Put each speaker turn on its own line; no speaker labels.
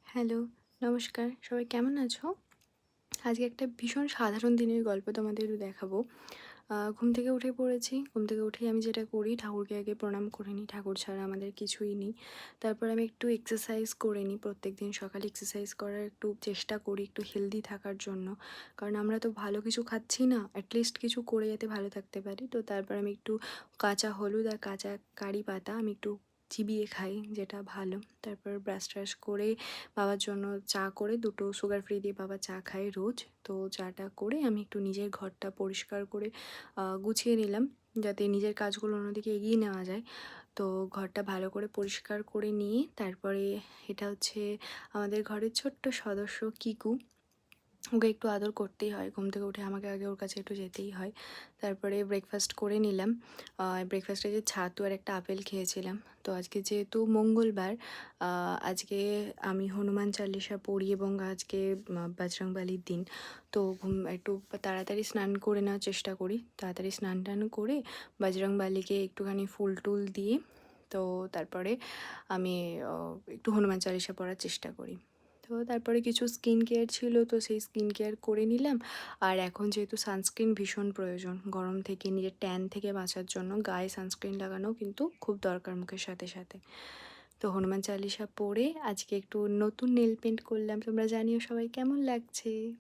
Hello, নমস্কার। সবাই কেমন আছো? আজকে একটা ভীষণ সাধারণ দিনের গল্প তোমাদের দেখাবো। ঘুম থেকে উঠে পড়েছি। ঘুম থেকে উঠেই আমি যেটা করি, ঠাকুরকে আগে প্রণাম করে নিই। ঠাকুর ছাড়া আমাদের কিছুই নেই। তারপর আমি একটু এক্সারসাইজ করে নিই। প্রত্যেকদিন সকালে এক্সারসাইজ করার একটু চেষ্টা করি একটু হেলদি থাকার জন্য। কারণ আমরা তো ভালো কিছু খাচ্ছি না। এটলিস্ট কিছু করে যাতে ভালো থাকতে পারি। তো তারপর আমি একটু কাঁচা হলুদ আর কাঁচা কারি পাতা আমি একটু চিবিয়ে খাই, যেটা ভালো। তারপর ব্রাশ-ট্রাশ করে বাবার জন্য চা করে, দুটো সুগার ফ্রি দিয়ে বাবা চা খায় রোজ। তো চাটা করে আমি একটু নিজের ঘরটা পরিষ্কার করে গুছিয়ে নিলাম, যাতে নিজের কাজগুলো অন্যদিকে এগিয়ে নেওয়া যায়। তো ঘরটা ভালো করে পরিষ্কার করে নিয়ে তারপরে, এটা হচ্ছে আমাদের ঘরের ছোট্ট সদস্য কিকু। ওকে একটু আদর করতেই হয়। ঘুম থেকে উঠে আমাকে আগে ওর কাছে একটু যেতেই হয়। তারপরে ব্রেকফাস্ট করে নিলাম। ব্রেকফাস্টে যে ছাতু আর একটা আপেল খেয়েছিলাম। তো আজকে যেহেতু মঙ্গলবার, আজকে আমি হনুমান চালিসা পড়ি এবং আজকে বজরংবলির দিন। তো একটু তাড়াতাড়ি স্নান করে নেওয়ার চেষ্টা করি। তাড়াতাড়ি স্নান-টান করে বজরংবলিকে একটুখানি ফুল-টুল দিয়ে, তো তারপরে আমি একটু হনুমান চালিসা পড়ার চেষ্টা করি। তো তারপরে কিছু স্কিন কেয়ার ছিল, তো সেই স্কিন কেয়ার করে নিলাম। আর এখন যেহেতু সানস্ক্রিন ভীষণ প্রয়োজন গরম থেকে, নিজের ট্যান থেকে বাঁচার জন্য গায়ে সানস্ক্রিন লাগানো কিন্তু খুব দরকার মুখের সাথে সাথে। তো হনুমান চালিসা পড়ে আজকে একটু নতুন নেল পেন্ট করলাম। তোমরা জানিও সবাই কেমন লাগছে।